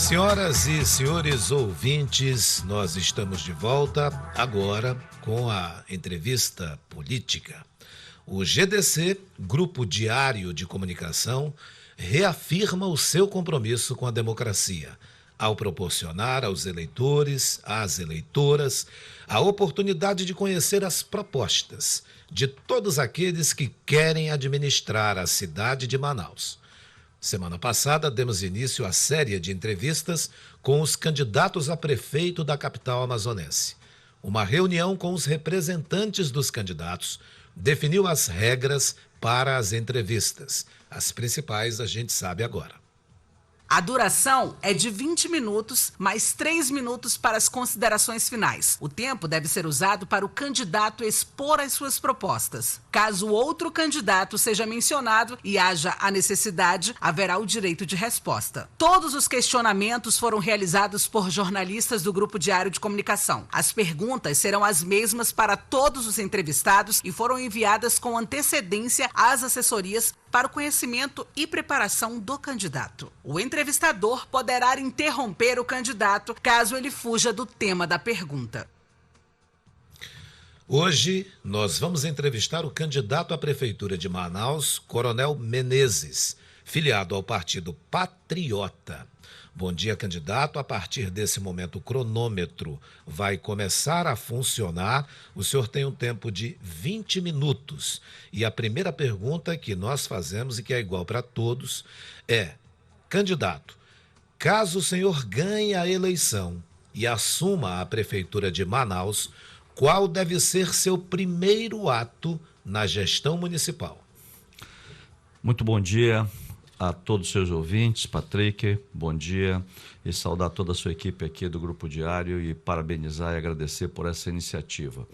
Senhoras e senhores ouvintes, nós estamos de volta agora com a entrevista política. O GDC, Grupo Diário de Comunicação, reafirma o seu compromisso com a democracia, ao proporcionar aos eleitores, às eleitoras, a oportunidade de conhecer as propostas de todos aqueles que querem administrar a cidade de Manaus. Semana passada, demos início à série de entrevistas com os candidatos a prefeito da capital amazonense. Uma reunião com os representantes dos candidatos definiu as regras para as entrevistas. As principais a gente sabe agora. A duração é de 20 minutos, mais 3 minutos para as considerações finais. O tempo deve ser usado para o candidato expor as suas propostas. Caso outro candidato seja mencionado e haja a necessidade, haverá o direito de resposta. Todos os questionamentos foram realizados por jornalistas do Grupo Diário de Comunicação. As perguntas serão as mesmas para todos os entrevistados e foram enviadas com antecedência às assessorias para o conhecimento e preparação do candidato. O entrevistador poderá interromper o candidato caso ele fuja do tema da pergunta. Hoje, nós vamos entrevistar o candidato à Prefeitura de Manaus, Coronel Menezes, filiado ao Partido Patriota. Bom dia, candidato. A partir desse momento, o cronômetro vai começar a funcionar. O senhor tem um tempo de 20 minutos. E a primeira pergunta que nós fazemos, e que é igual para todos, é: candidato, caso o senhor ganhe a eleição e assuma a Prefeitura de Manaus, qual deve ser seu primeiro ato na gestão municipal? Muito bom dia a todos os seus ouvintes. Patrick, bom dia, e saudar toda a sua equipe aqui do Grupo Diário e parabenizar e agradecer por essa iniciativa.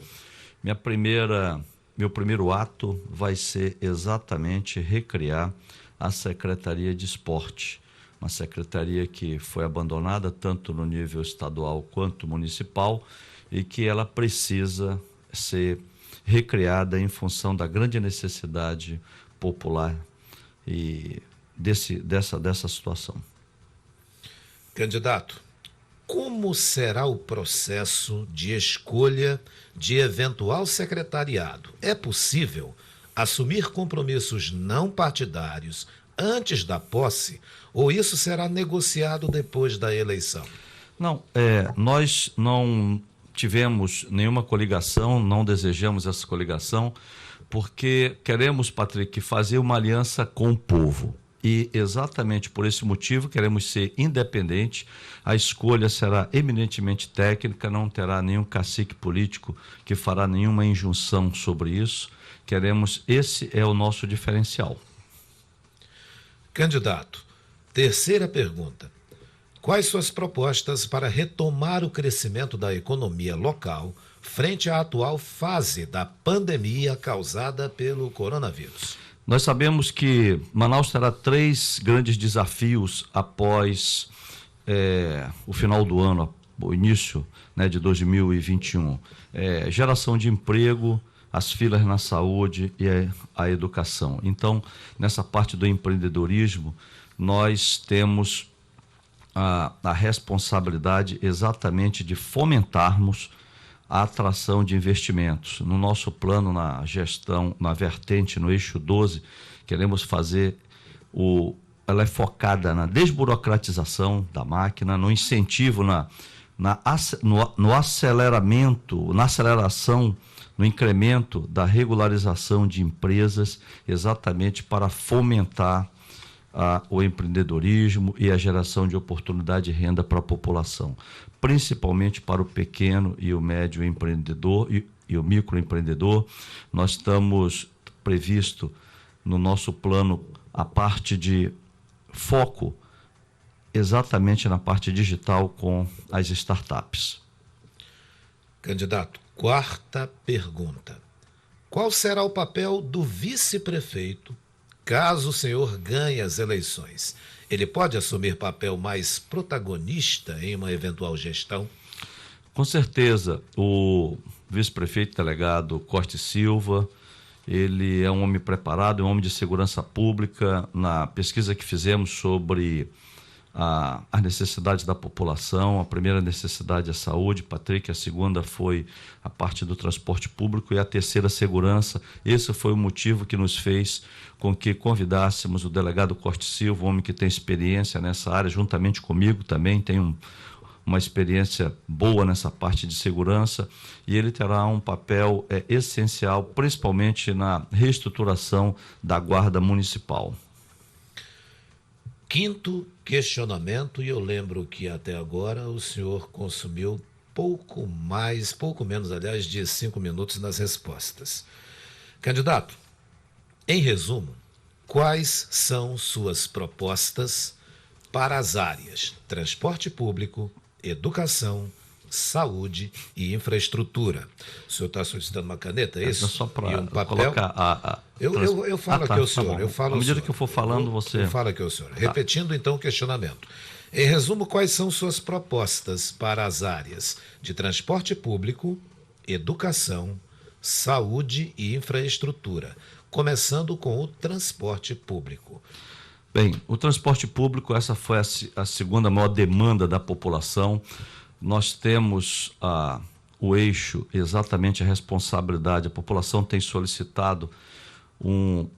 Meu primeiro ato vai ser exatamente recriar a Secretaria de Esporte, uma secretaria que foi abandonada tanto no nível estadual quanto municipal e que ela precisa ser recriada em função da grande necessidade popular e dessa situação. Candidato, como será o processo de escolha de eventual secretariado? É possível assumir compromissos não partidários antes da posse, ou isso será negociado depois da eleição? Não, nós não tivemos nenhuma coligação, não desejamos essa coligação, porque queremos, Patrick, fazer uma aliança com o povo. E exatamente por esse motivo queremos ser independentes. A escolha será eminentemente técnica, não terá nenhum cacique político que fará nenhuma injunção sobre isso. Esse é o nosso diferencial. Candidato, terceira pergunta. Quais suas propostas para retomar o crescimento da economia local frente à atual fase da pandemia causada pelo coronavírus? Nós sabemos que Manaus terá 3 grandes desafios após o final do ano, o início, de 2021. Geração de emprego, as filas na saúde e a educação. Então, nessa parte do empreendedorismo, nós temos a responsabilidade exatamente de fomentarmos a atração de investimentos. No nosso plano, na gestão, na vertente, no eixo 12, queremos fazer ela é focada na desburocratização da máquina, no incentivo, no aceleramento, na aceleração, no incremento da regularização de empresas, exatamente para fomentar o empreendedorismo e a geração de oportunidade de renda para a população, principalmente para o pequeno e o médio empreendedor e o microempreendedor. Nós estamos previsto no nosso plano a parte de foco exatamente na parte digital com as startups. Candidato, quarta pergunta. Qual será o papel do vice-prefeito caso o senhor ganhe as eleições? Ele pode assumir papel mais protagonista em uma eventual gestão? Com certeza. O vice-prefeito delegado Costa Silva, ele é um homem preparado, é um homem de segurança pública. Na pesquisa que fizemos sobre as necessidades da população. A primeira necessidade é a saúde, Patrick, a segunda foi a parte do transporte público e a terceira, segurança. Esse foi o motivo que nos fez com que convidássemos o delegado Corte Silva, um homem que tem experiência nessa área, juntamente comigo também, tem uma experiência boa nessa parte de segurança, e ele terá um papel essencial, principalmente na reestruturação da Guarda Municipal. Quinto questionamento, e eu lembro que até agora o senhor consumiu pouco menos, aliás, de 5 minutos nas respostas. Candidato, em resumo, quais são suas propostas para as áreas transporte público, educação, saúde e infraestrutura? O senhor está solicitando uma caneta, é isso? Só para e um papel? Colocar Eu falo aqui ao senhor. Eu falo à medida senhor. Que eu for falando, você... Eu falo aqui ao senhor. Repetindo, então, o questionamento. Em resumo, quais são suas propostas para as áreas de transporte público, educação, saúde e infraestrutura? Começando com o transporte público. Bem, o transporte público, essa foi a segunda maior demanda da população. Nós temos o eixo, exatamente a responsabilidade. A população tem solicitado um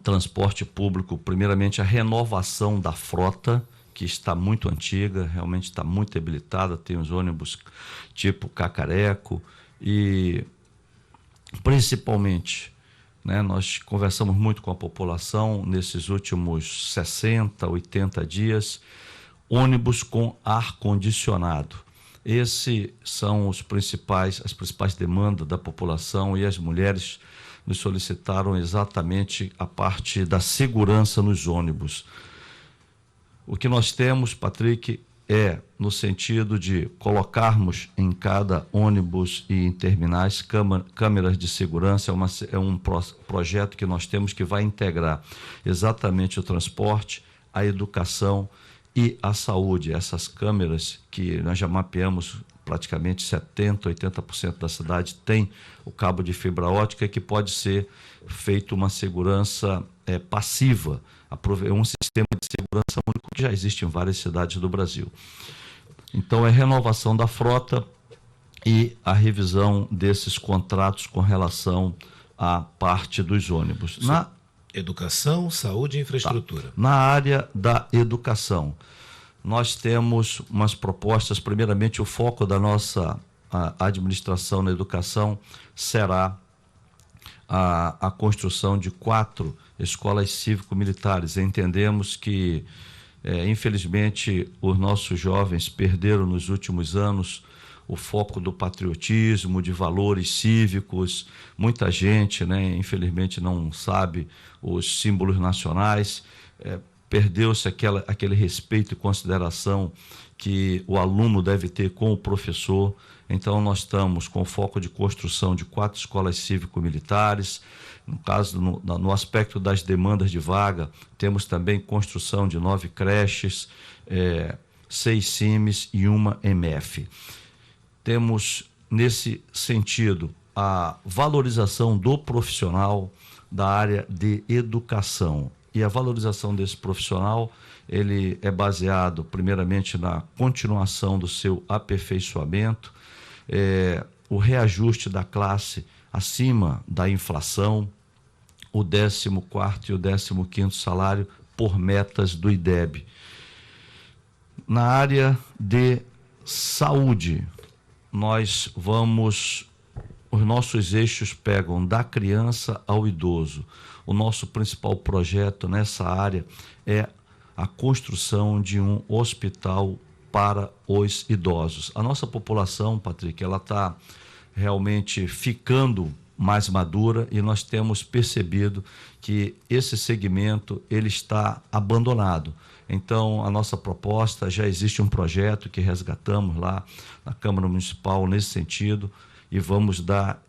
transporte público, primeiramente a renovação da frota, que está muito antiga, realmente está muito debilitada. Tem os ônibus tipo Cacareco e principalmente, né, nós conversamos muito com a população nesses últimos 60, 80 dias, ônibus com ar-condicionado. Esses são as principais demandas da população, e as mulheres nos solicitaram exatamente a parte da segurança nos ônibus. O que nós temos, Patrick, é no sentido de colocarmos em cada ônibus e em terminais câmeras de segurança. É um projeto que nós temos que vai integrar exatamente o transporte, a educação e a saúde. Essas câmeras que nós já mapeamos, praticamente 70%, 80% da cidade tem o cabo de fibra ótica, que pode ser feito uma segurança passiva. É um sistema de segurança único que já existe em várias cidades do Brasil. Então, é renovação da frota e a revisão desses contratos com relação à parte dos ônibus. Na educação, saúde e infraestrutura. Na área da educação, nós temos umas propostas. Primeiramente, o foco da nossa administração na educação será a construção de 4 escolas cívico-militares. Entendemos que, infelizmente, os nossos jovens perderam nos últimos anos o foco do patriotismo, de valores cívicos. Muita gente, né, infelizmente, não sabe os símbolos nacionais. Perdeu-se aquele respeito e consideração que o aluno deve ter com o professor. Então, nós estamos com foco de construção de 4 escolas cívico-militares. No caso, no aspecto das demandas de vaga, temos também construção de 9 creches, 6 CIMs e 1 MF. Temos, nesse sentido, a valorização do profissional da área de educação. E a valorização desse profissional, ele é baseado, primeiramente, na continuação do seu aperfeiçoamento, o reajuste da classe acima da inflação, o 14º e o 15º salário por metas do IDEB. Na área de saúde, os nossos eixos pegam da criança ao idoso. O nosso principal projeto nessa área é a construção de um hospital para os idosos. A nossa população, Patrick, ela está realmente ficando mais madura, e nós temos percebido que esse segmento ele está abandonado. Então, a nossa proposta, já existe um projeto que resgatamos lá na Câmara Municipal nesse sentido, e vamos dar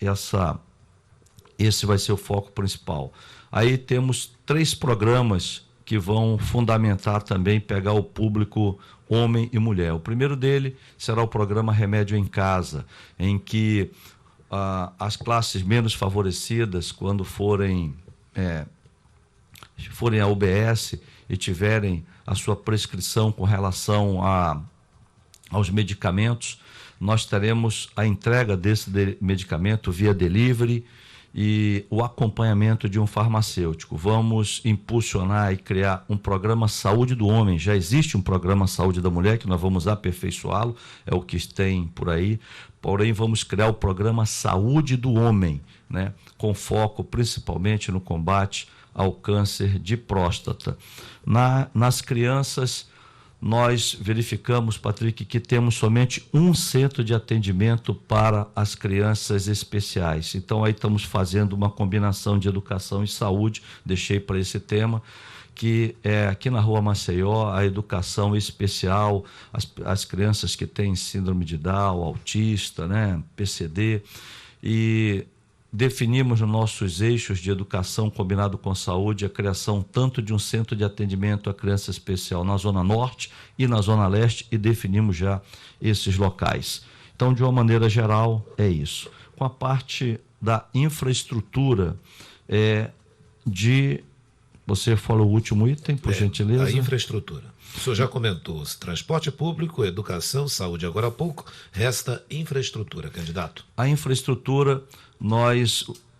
esse vai ser o foco principal. Aí temos 3 programas que vão fundamentar também, pegar o público homem e mulher. O primeiro dele será o programa Remédio em Casa, em que as classes menos favorecidas, quando forem à UBS, e tiverem a sua prescrição com relação aos medicamentos, nós teremos a entrega desse medicamento via delivery e o acompanhamento de um farmacêutico. Vamos impulsionar e criar um programa Saúde do Homem. Já existe um programa Saúde da Mulher que nós vamos aperfeiçoá-lo, é o que tem por aí. Porém, vamos criar o programa Saúde do Homem, né, com foco principalmente no combate ao câncer de próstata. Nas crianças, nós verificamos, Patrick, que temos somente um centro de atendimento para as crianças especiais. Então, aí estamos fazendo uma combinação de educação e saúde, deixei para esse tema, que é aqui na Rua Maceió, a educação especial, as crianças que têm síndrome de Down, autista, né, PCD, e definimos nos nossos eixos de educação combinado com saúde a criação tanto de um centro de atendimento à criança especial na Zona Norte e na Zona Leste, e definimos já esses locais. Então, de uma maneira geral, é isso. Com a parte da infraestrutura, você falou o último item, por gentileza? A infraestrutura. O senhor já comentou transporte público, educação, saúde. Agora há pouco, resta infraestrutura, candidato. A infraestrutura,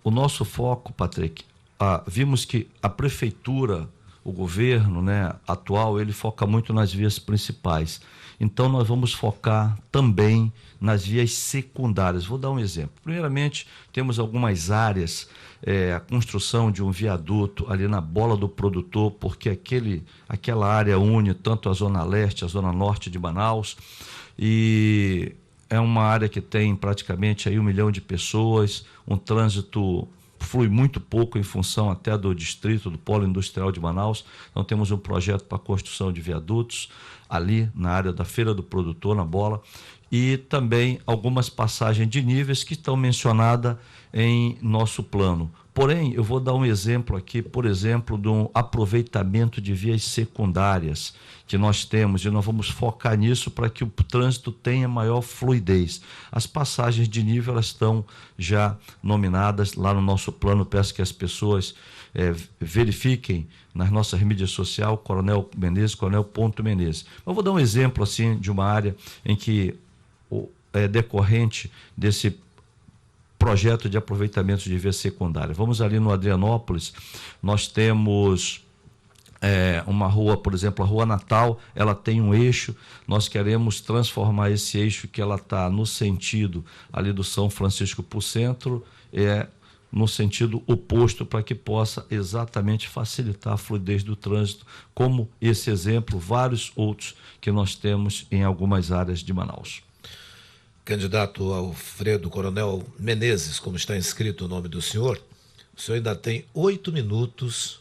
o nosso foco, Patrick, vimos que a prefeitura, o governo, né, atual, ele foca muito nas vias principais. Então, nós vamos focar também nas vias secundárias. Vou dar um exemplo. Primeiramente, temos algumas áreas, a construção de um viaduto ali na Bola do Produtor, porque aquela área une tanto a Zona Leste, a Zona Norte de Manaus, e é uma área que tem praticamente aí 1 milhão de pessoas, um trânsito flui muito pouco em função até do distrito, do polo industrial de Manaus. Então temos um projeto para a construção de viadutos ali na área da Feira do Produtor, na Bola, e também algumas passagens de níveis que estão mencionadas em nosso plano. Porém, eu vou dar um exemplo aqui, por exemplo, de um aproveitamento de vias secundárias que nós temos, e nós vamos focar nisso para que o trânsito tenha maior fluidez. As passagens de nível, elas estão já nominadas lá no nosso plano. Peço que as pessoas verifiquem nas nossas mídias sociais, Coronel Menezes, Coronel.Menezes. Eu vou dar um exemplo assim, de uma área em que é decorrente desse projeto de aproveitamento de via secundária. Vamos ali no Adrianópolis, nós temos uma rua, por exemplo, a Rua Natal, ela tem um eixo, nós queremos transformar esse eixo que ela está no sentido ali do São Francisco para o centro, no sentido oposto, para que possa exatamente facilitar a fluidez do trânsito, como esse exemplo, vários outros que nós temos em algumas áreas de Manaus. Candidato Alfredo Coronel Menezes, como está inscrito o nome do senhor, o senhor ainda tem 8 minutos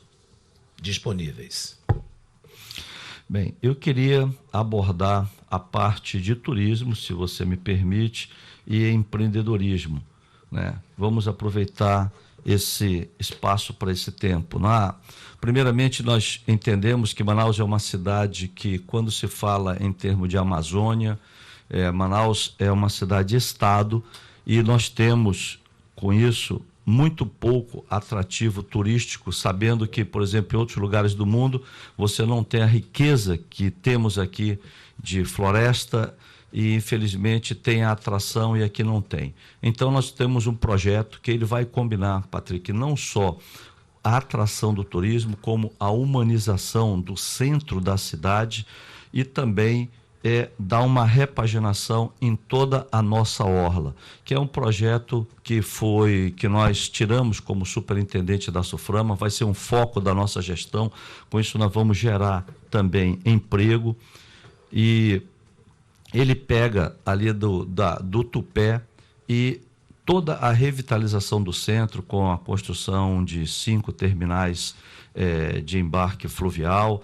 disponíveis. Bem, eu queria abordar a parte de turismo, se você me permite, e empreendedorismo, né? Vamos aproveitar esse espaço para esse tempo. Primeiramente, nós entendemos que Manaus é uma cidade que, quando se fala em termos de Amazônia, Manaus é uma cidade-estado, e nós temos, com isso, muito pouco atrativo turístico, sabendo que, por exemplo, em outros lugares do mundo, você não tem a riqueza que temos aqui de floresta e, infelizmente, tem a atração e aqui não tem. Então, nós temos um projeto que ele vai combinar, Patrick, não só a atração do turismo, como a humanização do centro da cidade, e também dar uma repaginação em toda a nossa orla, que é um projeto que nós tiramos como superintendente da SUFRAMA, vai ser um foco da nossa gestão. Com isso nós vamos gerar também emprego, e ele pega ali do Tupé e toda a revitalização do centro, com a construção de 5 terminais de embarque fluvial,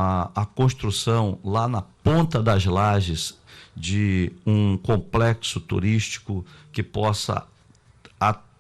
a construção lá na Ponta das Lajes de um complexo turístico que possa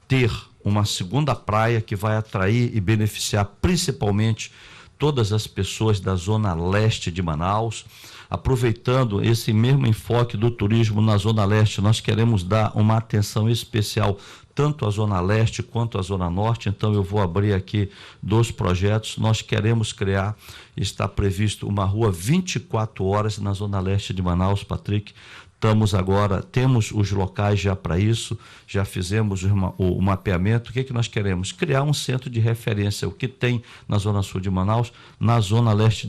ter uma segunda praia que vai atrair e beneficiar principalmente todas as pessoas da Zona Leste de Manaus. aproveitando esse mesmo enfoque do turismo na Zona Leste, nós queremos dar uma atenção especial tanto à Zona Leste quanto à Zona Norte. Então eu vou abrir aqui 2 projetos. Nós queremos criar, está previsto uma rua 24 horas na Zona Leste de Manaus, Patrick. Temos os locais já para isso, já fizemos o mapeamento. O que nós queremos? Criar um centro de referência, o que tem na Zona Sul de Manaus, na Zona Leste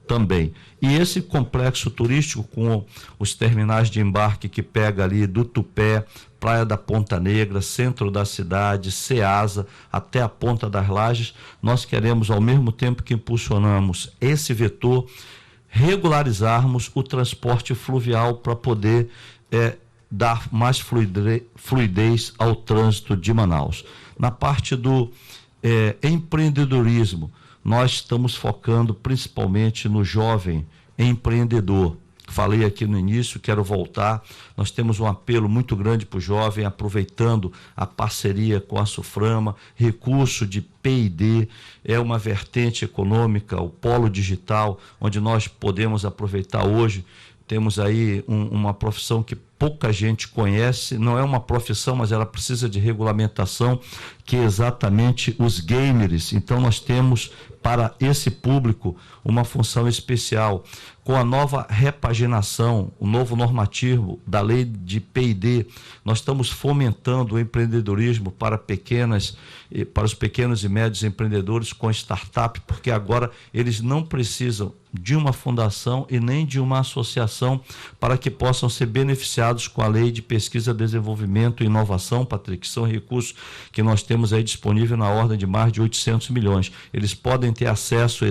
também. E esse complexo turístico com os terminais de embarque que pega ali do Tupé, Praia da Ponta Negra, centro da cidade, Ceasa, até a Ponta das Lajes, nós queremos, ao mesmo tempo que impulsionamos esse vetor, regularizarmos o transporte fluvial para poder dar mais fluidez ao trânsito de Manaus. Na parte do empreendedorismo, nós estamos focando principalmente no jovem empreendedor. Falei aqui no início, quero voltar. Nós temos um apelo muito grande para o jovem, aproveitando a parceria com a Suframa, recurso de P&D, é uma vertente econômica, o polo digital, onde nós podemos aproveitar hoje. Temos aí uma profissão que pouca gente conhece, não é uma profissão, mas ela precisa de regulamentação, que é exatamente os gamers. Então nós temos para esse público uma função especial. Com a nova repaginação, o novo normativo da lei de P&D, nós estamos fomentando o empreendedorismo para os pequenos e médios empreendedores com startup, porque agora eles não precisam de uma fundação e nem de uma associação para que possam ser beneficiados com a lei de pesquisa, desenvolvimento e inovação, Patrick. São recursos que nós temos aí disponível na ordem de mais de 800 milhões. Eles podem ter acesso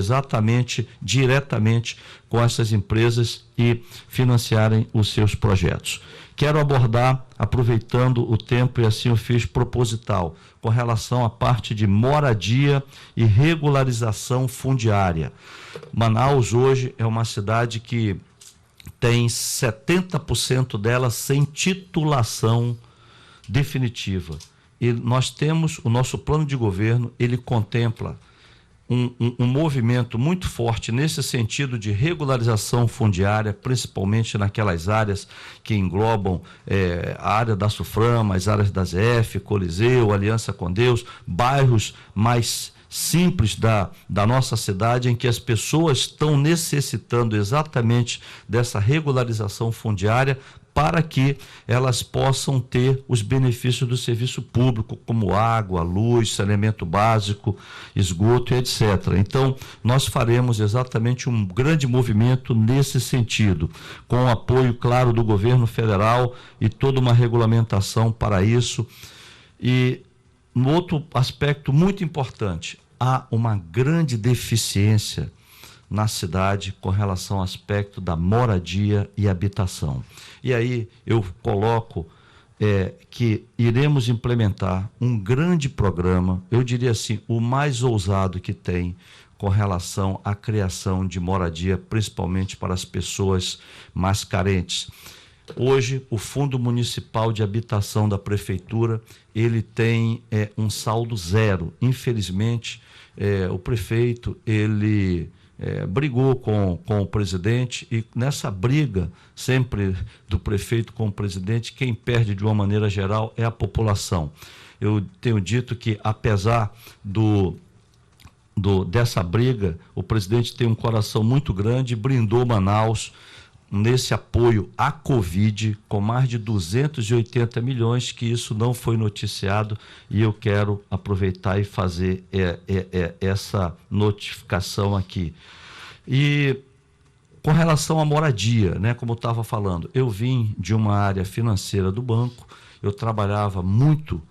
diretamente com essas empresas e financiarem os seus projetos. Quero abordar, aproveitando o tempo, e assim eu fiz proposital, com relação à parte de moradia e regularização fundiária. Manaus hoje é uma cidade que tem 70% dela sem titulação definitiva. E nós temos o nosso plano de governo, ele contempla um movimento muito forte nesse sentido de regularização fundiária, principalmente naquelas áreas que englobam a área da Suframa, as áreas da ZF, Coliseu, Aliança com Deus, bairros mais simples da nossa cidade, em que as pessoas estão necessitando exatamente dessa regularização fundiária para que elas possam ter os benefícios do serviço público, como água, luz, saneamento básico, esgoto e etc. Então, nós faremos exatamente um grande movimento nesse sentido, com o apoio, claro, do governo federal e toda uma regulamentação para isso. E, no outro aspecto muito importante, há uma grande deficiência na cidade com relação ao aspecto da moradia e habitação. E aí eu coloco que iremos implementar um grande programa, eu diria assim, o mais ousado que tem com relação à criação de moradia, principalmente para as pessoas mais carentes. Hoje, o Fundo Municipal de Habitação da Prefeitura, ele tem um saldo zero. Infelizmente, o prefeito, ele brigou com o presidente, e nessa briga sempre do prefeito com o presidente, quem perde de uma maneira geral é a população. Eu tenho dito que, apesar dessa briga, o presidente tem um coração muito grande, brindou Manaus nesse apoio à Covid com mais de 280 milhões, que isso não foi noticiado, e eu quero aproveitar e fazer essa notificação aqui. E com relação à moradia, né, como eu estava falando, eu vim de uma área financeira do banco, eu trabalhava muito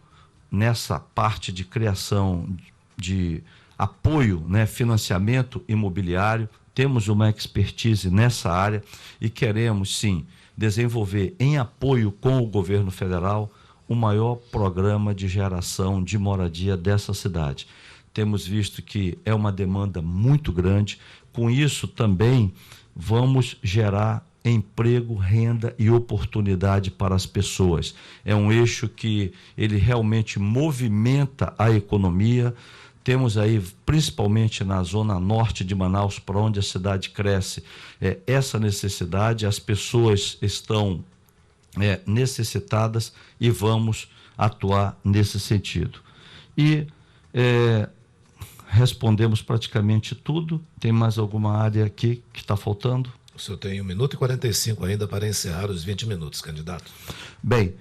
nessa parte de criação de apoio, né, financiamento imobiliário. Temos uma expertise nessa área e queremos, sim, desenvolver, em apoio com o governo federal, o maior programa de geração de moradia dessa cidade. Temos visto que é uma demanda muito grande. Com isso também vamos gerar emprego, renda e oportunidade para as pessoas. É um eixo que ele realmente movimenta a economia, temos aí, principalmente na zona norte de Manaus, para onde a cidade cresce, essa necessidade, as pessoas estão necessitadas e vamos atuar nesse sentido. E respondemos praticamente tudo. Tem mais alguma área aqui que está faltando? O senhor tem 1 minuto e 45 ainda para encerrar os 20 minutos, candidato. Bem,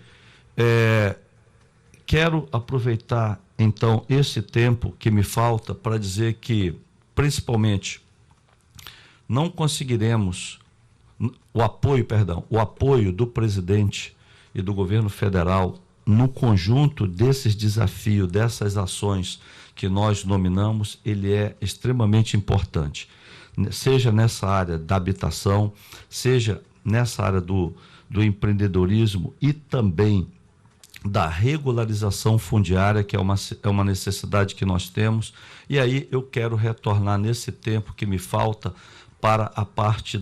quero aproveitar então esse tempo que me falta para dizer que, principalmente, não conseguiremos o apoio do presidente e do governo federal no conjunto desses desafios, dessas ações que nós nominamos. Ele é extremamente importante, seja nessa área da habitação, seja nessa área do empreendedorismo e também da regularização fundiária, que é uma necessidade que nós temos. E aí eu quero retornar nesse tempo que me falta para a parte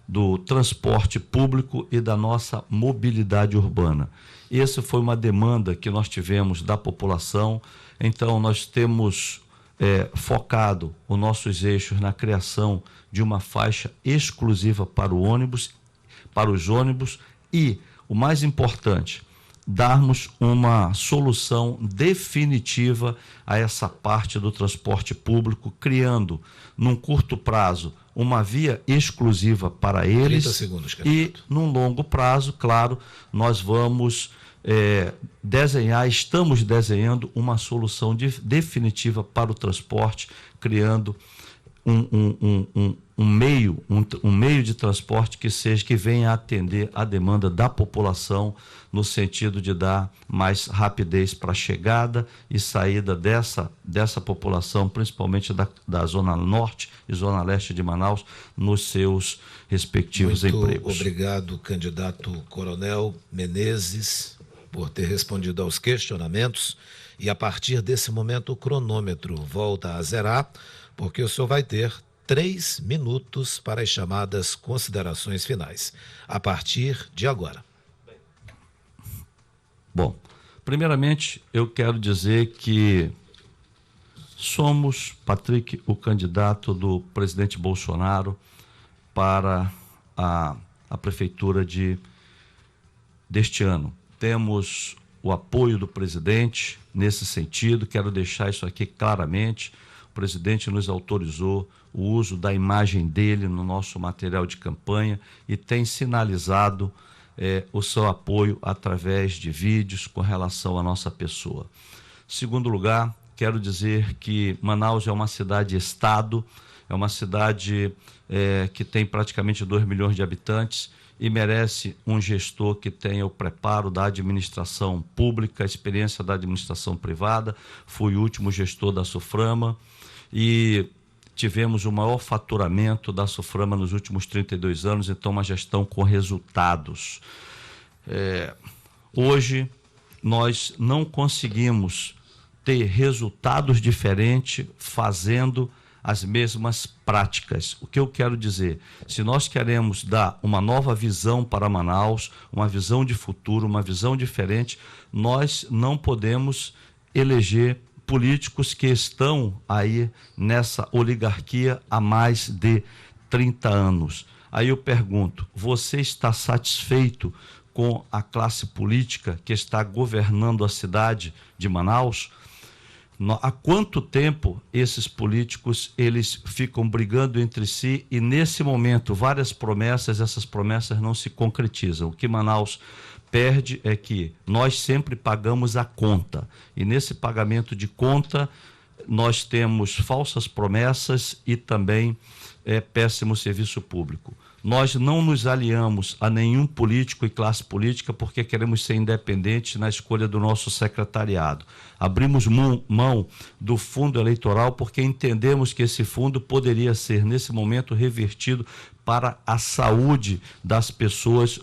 do transporte público e da nossa mobilidade urbana. Essa foi uma demanda que nós tivemos da população, então nós temos focado os nossos eixos na criação de uma faixa exclusiva para os ônibus e, o mais importante, darmos uma solução definitiva a essa parte do transporte público, criando, num curto prazo, uma via exclusiva para eles. 30 segundos, e, num longo prazo, claro, nós vamos estamos desenhando uma solução definitiva para o transporte, criando um meio de transporte que venha a atender a demanda da população, no sentido de dar mais rapidez para a chegada e saída dessa população, principalmente da Zona Norte e Zona Leste de Manaus, nos seus respectivos empregos. Muito obrigado, candidato Coronel Menezes, por ter respondido aos questionamentos. E a partir desse momento o cronômetro volta a zerar, porque o senhor vai ter 3 minutos para as chamadas considerações finais, a partir de agora. Bom, primeiramente eu quero dizer que somos, Patrick, o candidato do presidente Bolsonaro para a prefeitura deste ano. Temos o apoio do presidente nesse sentido, quero deixar isso aqui claramente. O presidente nos autorizou o uso da imagem dele no nosso material de campanha e tem sinalizado o seu apoio através de vídeos com relação à nossa pessoa. Segundo lugar, quero dizer que Manaus é uma cidade-estado, é uma cidade que tem praticamente 2 milhões de habitantes e merece um gestor que tenha o preparo da administração pública, a experiência da administração privada. Fui o último gestor da Suframa e tivemos o maior faturamento da Suframa nos últimos 32 anos, então uma gestão com resultados. Hoje, nós não conseguimos ter resultados diferentes fazendo as mesmas práticas. O que eu quero dizer? Se nós queremos dar uma nova visão para Manaus, uma visão de futuro, uma visão diferente, nós não podemos eleger políticos que estão aí nessa oligarquia há mais de 30 anos. Aí eu pergunto, você está satisfeito com a classe política que está governando a cidade de Manaus? Há quanto tempo esses políticos eles ficam brigando entre si e, nesse momento, várias promessas, essas promessas não se concretizam. O que Manaus perde é que nós sempre pagamos a conta, e nesse pagamento de conta nós temos falsas promessas e também péssimo serviço público. Nós não nos aliamos a nenhum político e classe política porque queremos ser independentes na escolha do nosso secretariado. Abrimos mão do fundo eleitoral porque entendemos que esse fundo poderia ser, nesse momento, revertido para a saúde das pessoas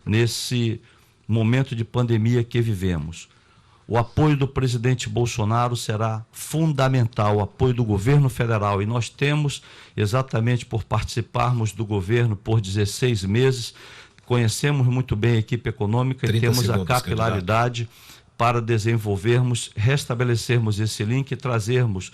nesse momento de pandemia que vivemos. O apoio do presidente Bolsonaro será fundamental, o apoio do governo federal, e nós temos, exatamente por participarmos do governo por 16 meses, conhecemos muito bem a equipe econômica e temos a capilaridade para desenvolvermos, restabelecermos esse link e trazermos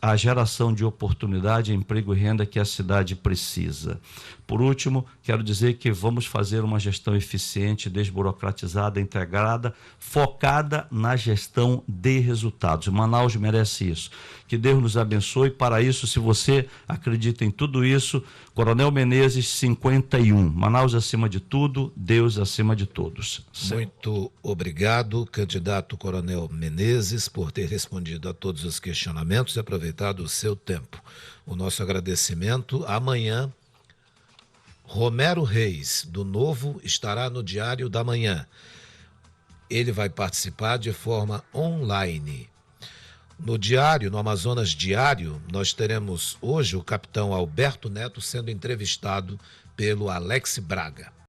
a geração de oportunidade, emprego e renda que a cidade precisa. Por último, quero dizer que vamos fazer uma gestão eficiente, desburocratizada, integrada, focada na gestão de resultados. Manaus merece isso. Que Deus nos abençoe. Para isso, se você acredita em tudo isso, Coronel Menezes, 51. Manaus acima de tudo, Deus acima de todos. Muito obrigado, candidato Coronel Menezes, por ter respondido a todos os questionamentos e aproveitado o seu tempo. O nosso agradecimento. Amanhã, Romero Reis, do Novo, estará no Diário da Manhã. Ele vai participar de forma online. No Diário, no Amazonas Diário, nós teremos hoje o capitão Alberto Neto sendo entrevistado pelo Alex Braga.